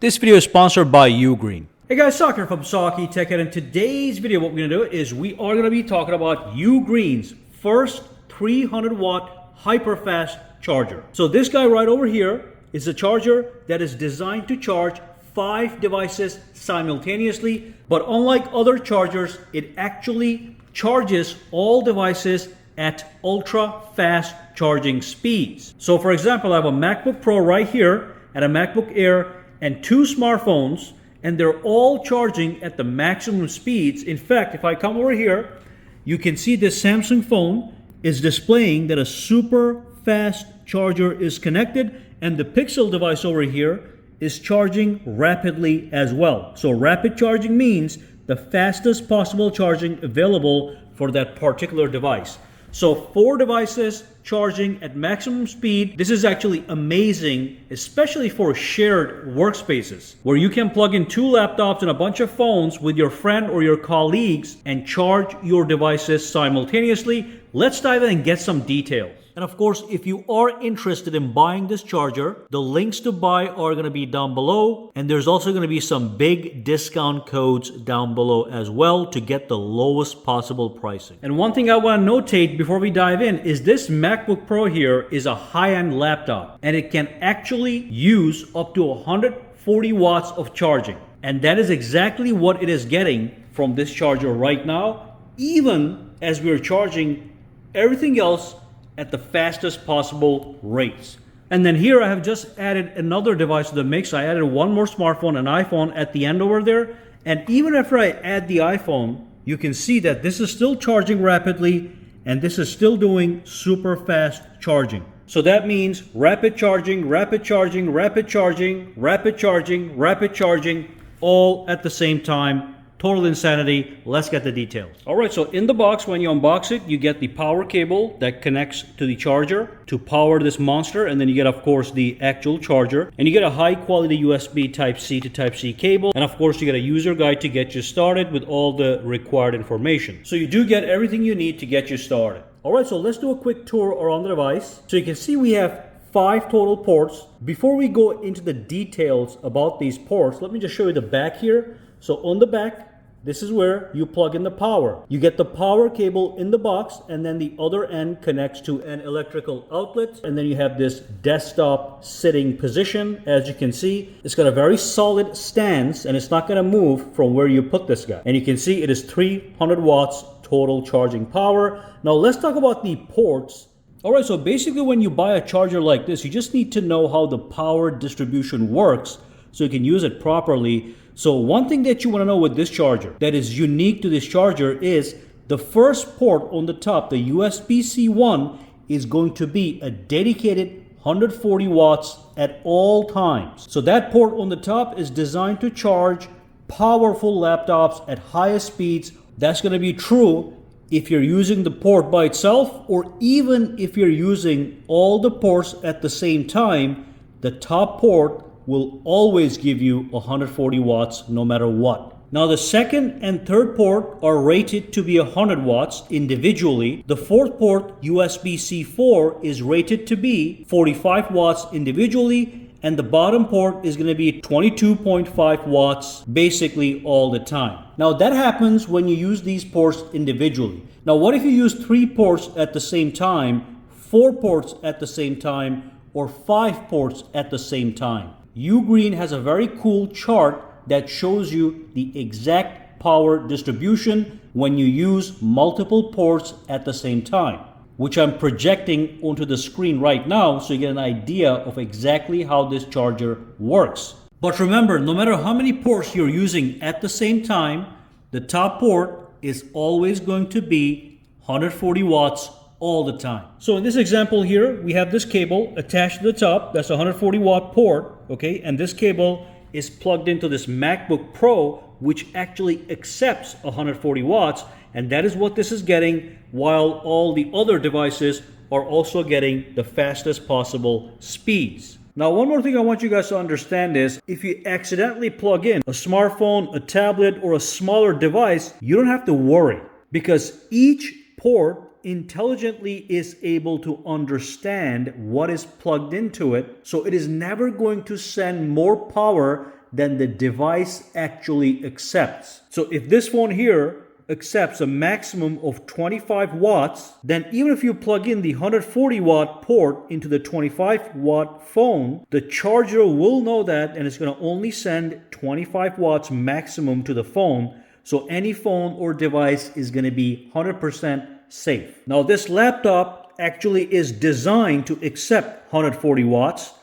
This video is sponsored by UGREEN. Hey guys, Sakir from sakitech, and in today's video what we're going to do is we are going to be talking about UGREEN's first 300 watt hyper fast charger. So this guy right over here is a charger that is designed to charge 5 devices simultaneously, but unlike other chargers, it actually charges all devices at ultra fast charging speeds. So for example, I have a MacBook Pro right here and a MacBook Air and 2 smartphones, and they're all charging at the maximum speeds. In fact, if I come over here, you can see this Samsung phone is displaying that a super fast charger is connected, and the Pixel device over here is charging rapidly as well. So rapid charging means the fastest possible charging available for that particular device. So 4 devices charging at maximum speed. This is actually amazing, especially for shared workspaces where you can plug in 2 laptops and a bunch of phones with your friend or your colleagues and charge your devices simultaneously. Let's dive in and get some details. And of course, if you are interested in buying this charger, the links to buy are going to be down below. And there's also going to be some big discount codes down below as well to get the lowest possible pricing. And one thing I want to notate before we dive in is this MacBook Pro here is a high-end laptop, and it can actually use up to 140 watts of charging. And that is exactly what it is getting from this charger right now, even as we're charging everything else at the fastest possible rates. And then here I have just added another device to the mix. I added one more smartphone, an iPhone at the end over there. And even after I add the iPhone, you can see that this is still charging rapidly and this is still doing super fast charging. So that means rapid charging, rapid charging, rapid charging, rapid charging, rapid charging, all at the same time. Total insanity. Let's get the details. All right, so in the box, when you unbox it, you get the power cable that connects to the charger to power this monster. And then you get, of course, the actual charger. And you get a high quality USB Type-C to Type-C cable. And of course, you get a user guide to get you started with all the required information. So you do get everything you need to get you started. All right, so let's do a quick tour around the device. So you can see we have 5 total ports. Before we go into the details about these ports, let me just show you the back here. So on the back, this is where you plug in the power. You get the power cable in the box, and then the other end connects to an electrical outlet. And then you have this desktop sitting position. As you can see, it's got a very solid stance and it's not going to move from where you put this guy. And you can see it is 300 watts total charging power. Now let's talk about the ports. All right, so basically when you buy a charger like this, you just need to know how the power distribution works so you can use it properly. So one thing that you want to know with this charger that is unique to this charger is the first port on the top, the USB-C 1, is going to be a dedicated 140 watts at all times. So that port on the top is designed to charge powerful laptops at highest speeds. That's going to be true if you're using the port by itself, or even if you're using all the ports at the same time. The top port will always give you 140 watts no matter what. Now the second and third port are rated to be 100 watts individually. The fourth port, USB-C 4, is rated to be 45 watts individually, and the bottom port is going to be 22.5 watts basically all the time. Now that happens when you use these ports individually. Now what if you use 3 ports at the same time, 4 ports at the same time, or 5 ports at the same time? UGREEN has a very cool chart that shows you the exact power distribution when you use multiple ports at the same time, which I'm projecting onto the screen right now so you get an idea of exactly how this charger works. But remember, no matter how many ports you're using at the same time, the top port is always going to be 140 watts all the time. So in this example here, we have this cable attached to the top. That's a 140 watt port, okay? And this cable is plugged into this MacBook Pro, which actually accepts 140 watts. And that is what this is getting, while all the other devices are also getting the fastest possible speeds. Now, one more thing I want you guys to understand is if you accidentally plug in a smartphone, a tablet, or a smaller device, you don't have to worry, because each port intelligently is able to understand what is plugged into it. So it is never going to send more power than the device actually accepts. So if this phone here accepts a maximum of 25 watts, then even if you plug in the 140 watt port into the 25 watt phone, the charger will know that and it's going to only send 25 watts maximum to the phone. So any phone or device is going to be 100% safe. Now this laptop actually is designed to accept 140 watts.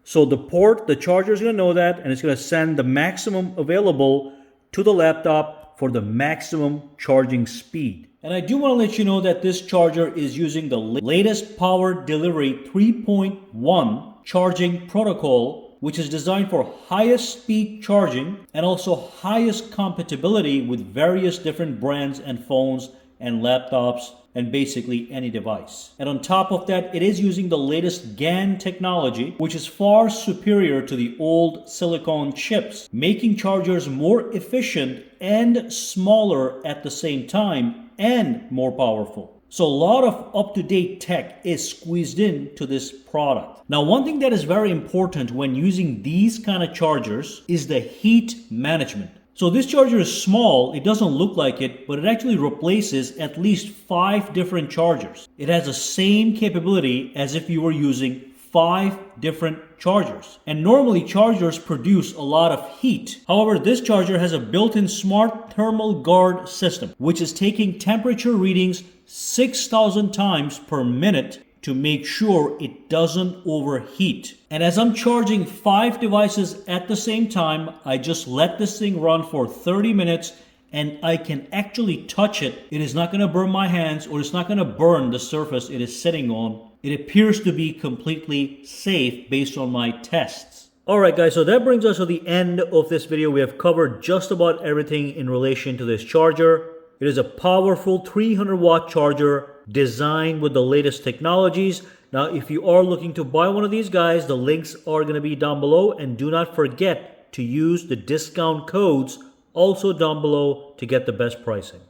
So the charger is going to know that and it's going to send the maximum available to the laptop for the maximum charging speed. And I do want to let you know that this charger is using the latest power delivery 3.1 charging protocol, which is designed for highest speed charging and also highest compatibility with various different brands and phones and laptops and basically any device. And on top of that, it is using the latest GaN technology, which is far superior to the old silicone chips, making chargers more efficient and smaller at the same time and more powerful. So a lot of up-to-date tech is squeezed into this product. Now, one thing that is very important when using these kind of chargers is the heat management. So this charger is small, it doesn't look like it, but it actually replaces at least 5 different chargers. It has the same capability as if you were using 5 different chargers. And normally chargers produce a lot of heat. However, this charger has a built-in smart thermal guard system, which is taking temperature readings 6,000 times per minute to make sure it doesn't overheat. And as I'm charging 5 devices at the same time, I just let this thing run for 30 minutes and I can actually touch it. It is not going to burn my hands or it's not going to burn the surface it is sitting on. It appears to be completely safe based on my tests. Alright guys, so that brings us to the end of this video. We have covered just about everything in relation to this charger. It is a powerful 300 watt charger designed with the latest technologies. Now, if you are looking to buy one of these guys, the links are going to be down below. And do not forget to use the discount codes also down below to get the best pricing.